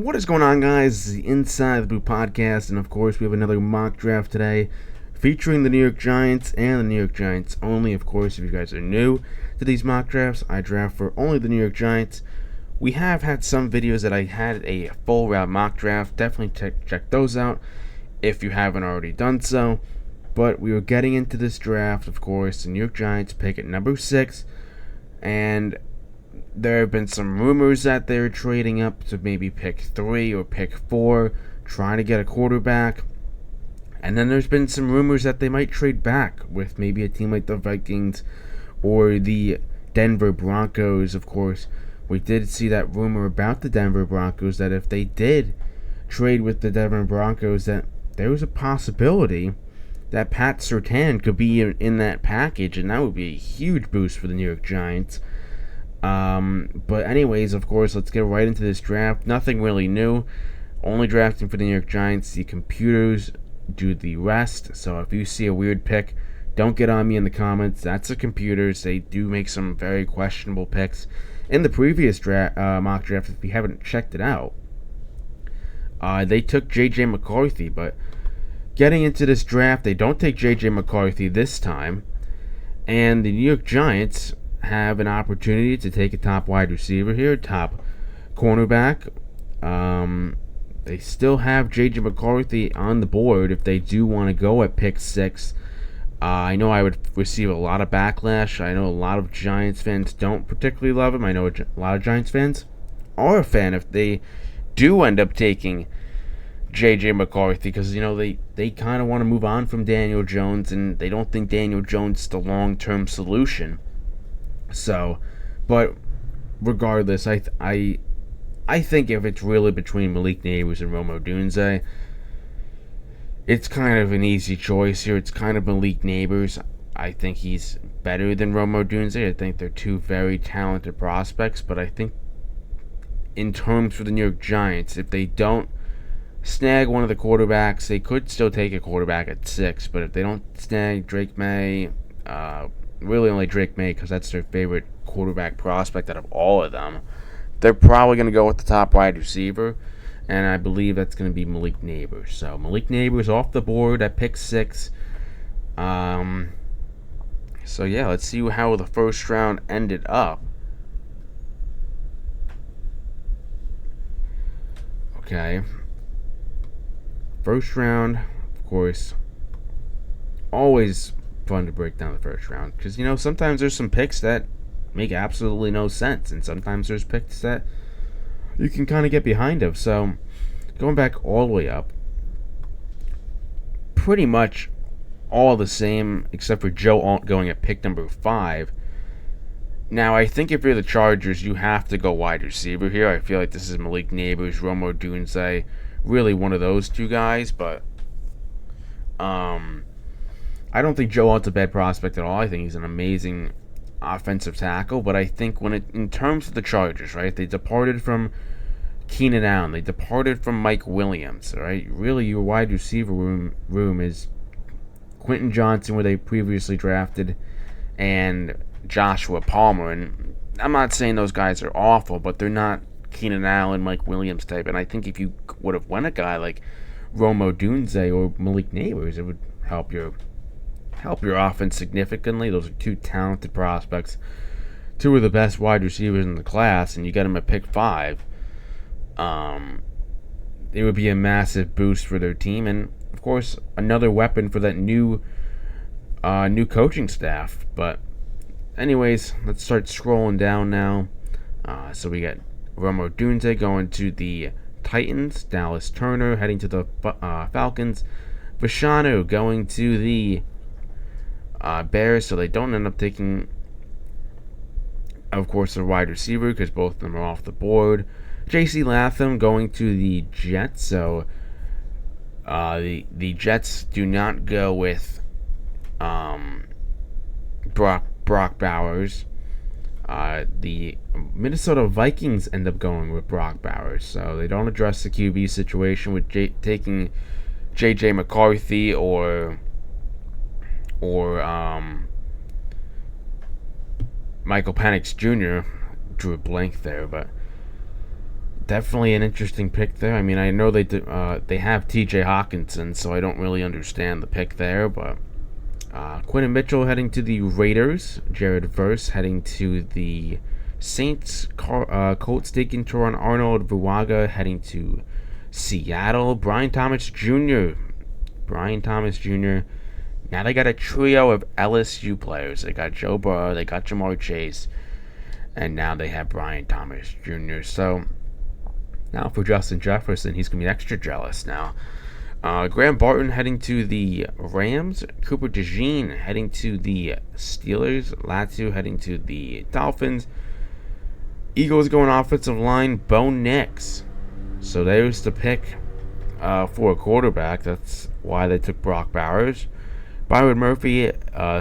What is going on, guys? The Inside the Blue podcast, and of course, we have another mock draft today featuring the New York Giants and the New York Giants only. Of course, if you guys are new to these mock drafts, I draft for only the New York Giants. We have had some videos that I had a full round mock draft. Definitely check those out if you haven't already done so. But we were getting into this draft, of course. The New York Giants pick at number 6, and there have been some rumors that they're trading up to maybe pick 3 or pick 4, trying to get a quarterback. And then there's been some rumors that they might trade back with maybe a team like the Vikings or the Denver Broncos. Of course, we did see that rumor about the Denver Broncos that if they did trade with the Denver Broncos, that there was a possibility that Pat Surtain could be in that package, and that would be a huge boost for the New York Giants. But anyways, of course, let's get right into this draft. Nothing really new. Only drafting for the New York Giants. The computers do the rest. So if you see a weird pick, don't get on me in the comments. That's the computers. They do make some very questionable picks. In the previous mock draft, if you haven't checked it out, they took J.J. McCarthy. But getting into this draft, they don't take J.J. McCarthy this time. And the New York Giants have an opportunity to take a top wide receiver here, top cornerback. They still have J.J. McCarthy on the board if they do want to go at pick 6. I know I would receive a lot of backlash. I know a lot of Giants fans don't particularly love him. I know a lot of Giants fans are a fan if they do end up taking J.J. McCarthy, because they kind of want to move on from Daniel Jones, and they don't think Daniel Jones is the long-term solution. So, but regardless, I think if it's really between Malik Nabers and Rome Odunze, it's kind of an easy choice here. It's kind of Malik Nabers. I think he's better than Rome Odunze. I think they're two very talented prospects, but I think in terms for the New York Giants, if they don't snag one of the quarterbacks, they could still take a quarterback at 6, but if they don't snag Drake May, really only Drake May, because that's their favorite quarterback prospect out of all of them, they're probably going to go with the top wide receiver, and I believe that's going to be Malik Nabers. So Malik Nabers off the board at pick 6. So yeah, let's see how the first round ended up. Okay. First round, of course, always fun to break down the first round, because sometimes there's some picks that make absolutely no sense, and sometimes there's picks that you can kind of get behind of. So going back all the way up, pretty much all the same except for Joe Alt going at pick number 5. Now I think if you're the Chargers, you have to go wide receiver here. I feel like this is Malik Nabers, Rome Odunze, really one of those two guys, but I don't think Joe Alt's a bad prospect at all. I think he's an amazing offensive tackle, but I think in terms of the Chargers, right, they departed from Keenan Allen, they departed from Mike Williams, right? Really, your wide receiver room is Quentin Johnson, where they previously drafted, and Joshua Palmer. And I'm not saying those guys are awful, but they're not Keenan Allen, Mike Williams type. And I think if you would have won a guy like Rome Odunze or Malik Nabers, it would help your offense significantly. Those are two talented prospects, two of the best wide receivers in the class, and you get them at pick 5. It would be a massive boost for their team, and of course another weapon for that new coaching staff. But anyways, let's start scrolling down now. So we got Rome Odunze going to the Titans, Dallas Turner heading to the Falcons, Fashanu going to the Bears, so they don't end up taking, of course, a wide receiver because both of them are off the board. J.C. Latham going to the Jets, so the Jets do not go with Brock Bowers. The Minnesota Vikings end up going with Brock Bowers, so they don't address the QB situation with taking J.J. McCarthy or Michael Penix Jr. Drew a blank there, but Definitely an interesting pick there. I mean, I know they have T.J. Hawkinson, so I don't really understand the pick there. But Quentin Mitchell heading to the Raiders. Jared Verse heading to the Saints. Colts taking Teron Arnold. Vuaga heading to Seattle. Brian Thomas Jr. Now they got a trio of LSU players. They got Joe Burrow, they got Jamar Chase, and now they have Brian Thomas Jr. So now for Justin Jefferson, he's going to be extra jealous now. Graham Barton heading to the Rams. Cooper DeJean heading to the Steelers. Latu heading to the Dolphins. Eagles going offensive line. Bo Nix. So there's the pick for a quarterback. That's why they took Brock Bowers. Byron Murphy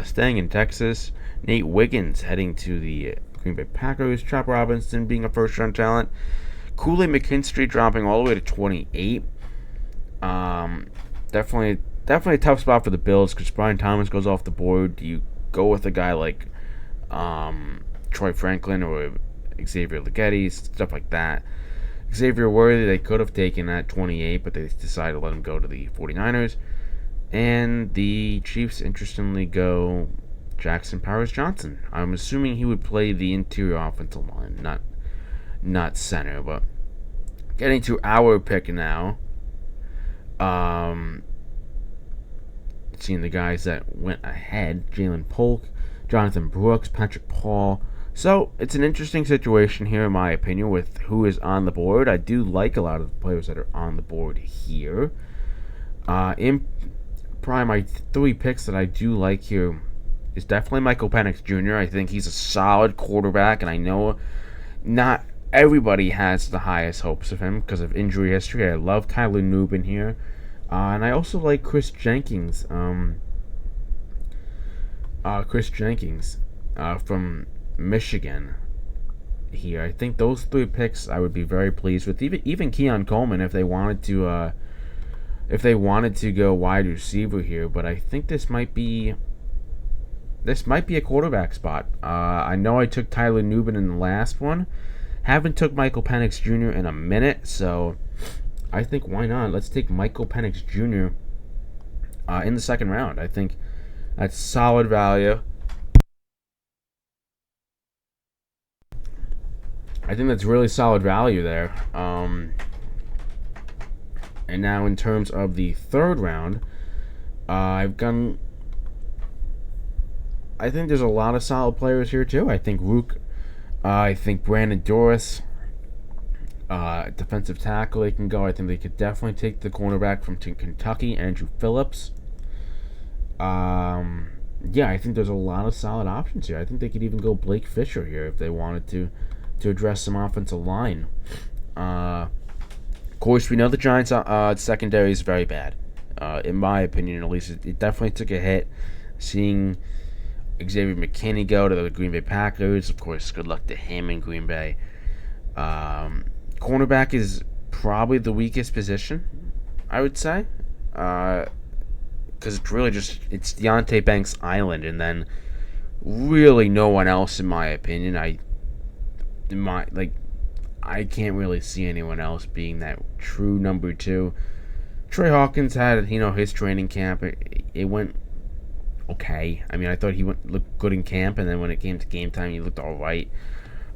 staying in Texas. Nate Wiggins heading to the Green Bay Packers. Chop Robinson being a first-round talent. Kool-Aid McKinstry dropping all the way to 28. Definitely a tough spot for the Bills because Brian Thomas goes off the board. Do you go with a guy like Troy Franklin or Xavier Leggetti, stuff like that? Xavier Worthy, they could have taken at 28, but they decided to let him go to the 49ers. And the Chiefs, interestingly, go Jackson Powers Johnson. I'm assuming he would play the interior offensive line, not center. But getting to our pick now, seeing the guys that went ahead: Jalen Polk, Jonathan Brooks, Patrick Paul. So it's an interesting situation here, in my opinion, with who is on the board. I do like a lot of the players that are on the board here. In probably my three picks that I do like here is definitely Michael Penix Jr. I think he's a solid quarterback, and I know not everybody has the highest hopes of him because of injury history. I love Tyler Nubin here. And I also like Chris Jenkins. From Michigan here. I think those three picks I would be very pleased with. Even Keon Coleman if they wanted to go wide receiver here. But I think this might be a quarterback spot. I know I took Tyler Nubin in the last one. Haven't took Michael Penix Jr. in a minute, so I think why not? Let's take Michael Penix Jr. In the second round. I think that's solid value. I think that's really solid value there. And now in terms of the third round, I think there's a lot of solid players here too. I think Rook. I think Brandon Doris, defensive tackle, they can go. I think they could definitely take the cornerback from Kentucky, Andrew Phillips. I think there's a lot of solid options here. I think they could even go Blake Fisher here if they wanted to address some offensive line. Of course, we know the Giants' secondary is very bad. In my opinion, at least, it definitely took a hit. Seeing Xavier McKinney go to the Green Bay Packers, of course, good luck to him in Green Bay. Cornerback is probably the weakest position, I would say, because it's really it's Deonte Banks Island, and then really no one else, in my opinion. I can't really see anyone else being that true number two. Trey Hawkins had his training camp. It went okay. I mean, I thought he looked good in camp, and then when it came to game time, he looked all right.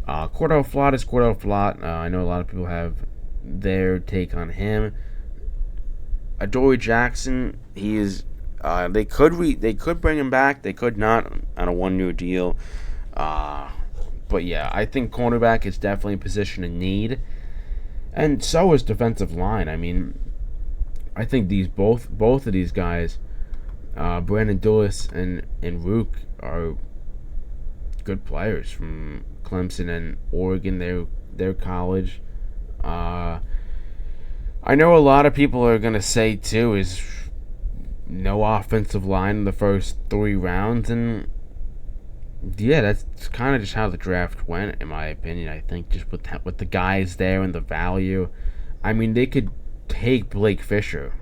Cordell Flott is Cordell Flott. I know a lot of people have their take on him. Adoree Jackson, he is. They could bring him back. They could not on a 1-year deal. But yeah, I think cornerback is definitely a position in need, and so is defensive line. I mean, I think both of these guys, Brandon Dulles and Rook, are good players from Clemson and Oregon. Their college. I know a lot of people are gonna say too is no offensive line in the first 3 rounds, and yeah, that's kind of just how the draft went, in my opinion. I think just with the guys there and the value. I mean, they could take Blake Fisher.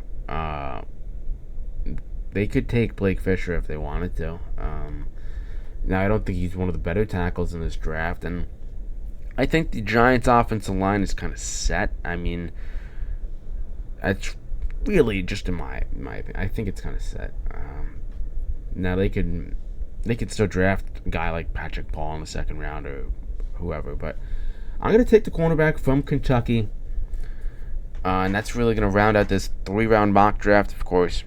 They could take Blake Fisher if they wanted to. Now, I don't think he's one of the better tackles in this draft, and I think the Giants' offensive line is kind of set. I mean, it's really just in my opinion. I think it's kind of set. Now they could still draft a guy like Patrick Paul in the second round or whoever, but I'm gonna take the cornerback from Kentucky, and that's really gonna round out this 3-round mock draft. Of course,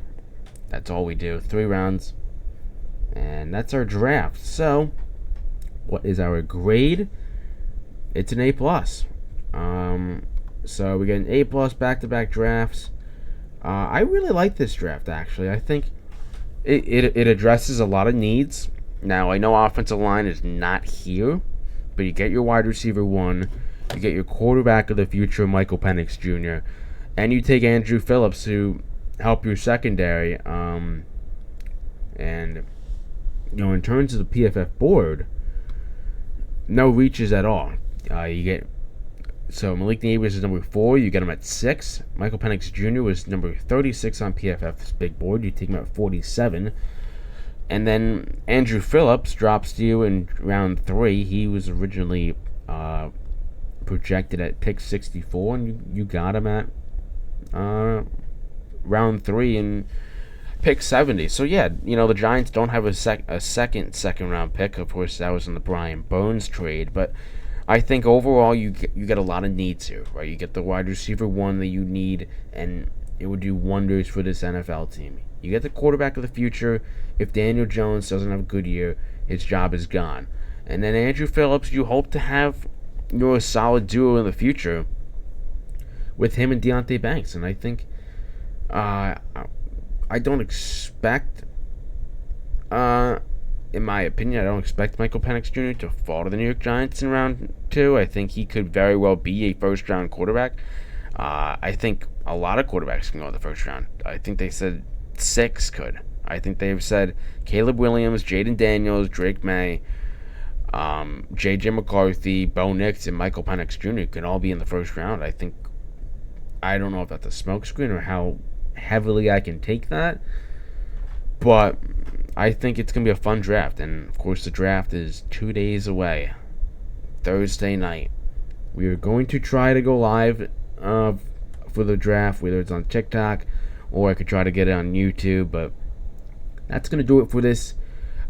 that's all we do, 3 rounds, and that's our draft. So, what is our grade? It's an A+. So we get an A+ back-to-back drafts. I really like this draft, actually. I think it addresses a lot of needs. Now, I know offensive line is not here, but you get your wide receiver 1, you get your quarterback of the future, Michael Penix Jr., and you take Andrew Phillips to help your secondary. And, in terms of the PFF board, no reaches at all. You get Malik Neighbors is number 4. You get him at 6. Michael Penix Jr. was number 36 on PFF's big board. You take him at 47. And then Andrew Phillips drops to you in round 3. He was originally projected at pick 64, and you got him at round 3 and pick 70. So yeah, the Giants don't have a second round pick. Of course, that was in the Brian Burns trade, but I think overall you get a lot of needs here, right? You get the wide receiver 1 that you need, and it would do wonders for this NFL team. You get the quarterback of the future. If Daniel Jones doesn't have a good year, his job is gone. And then Andrew Phillips, you hope to have a solid duo in the future with him and Deonte Banks. And I think I don't expect, in my opinion, I don't expect Michael Penix Jr. to fall to the New York Giants in round 2. I think he could very well be a first-round quarterback. I think a lot of quarterbacks can go in the first round. I think they said 6 could. I think they've said Caleb Williams, Jaden Daniels, Drake May, J.J. McCarthy, Bo Nix, and Michael Penix Jr. can all be in the first round. I don't know if that's a smokescreen or how heavily I can take that, but I think it's going to be a fun draft. And, of course, the draft is 2 days away, Thursday night. We are going to try to go live for the draft, whether it's on TikTok or I could try to get it on YouTube, but that's going to do it for this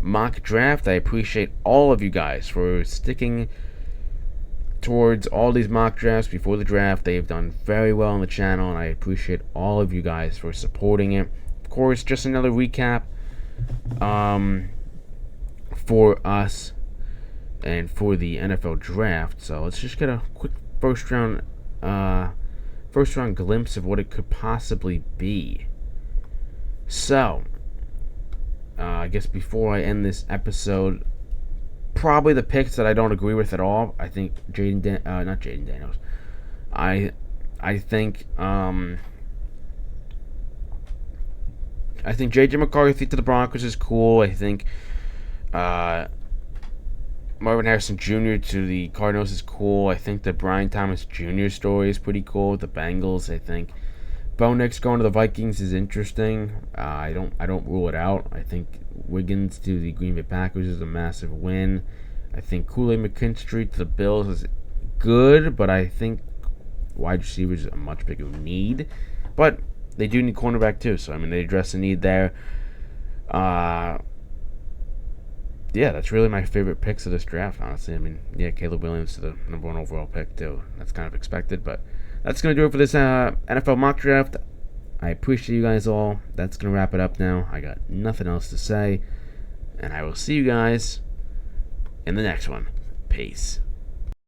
mock draft. I appreciate all of you guys for sticking towards all these mock drafts before the draft. They've done very well on the channel, and I appreciate all of you guys for supporting it. Of course, just another recap for us and for the NFL draft. So let's just get a quick first round glimpse of what it could possibly be. So I guess before I end this episode, probably the picks that I don't agree with at all. I think not Jaden Daniels. I think J.J. McCarthy to the Broncos is cool. I think Marvin Harrison Jr. to the Cardinals is cool. I think the Brian Thomas Jr. story is pretty cool with the Bengals. I think Bo Nix going to the Vikings is interesting. I don't rule it out. I think Wiggins to the Green Bay Packers is a massive win. I think Kool-Aid McKinstry to the Bills is good, but I think wide receivers is a much bigger need. But they do need cornerback too, so they address the need there. Yeah, that's really my favorite picks of this draft, honestly. Caleb Williams to the number 1 overall pick too. That's kind of expected, but that's going to do it for this NFL mock draft. I appreciate you guys all. That's going to wrap it up now. I got nothing else to say, and I will see you guys in the next one. Peace.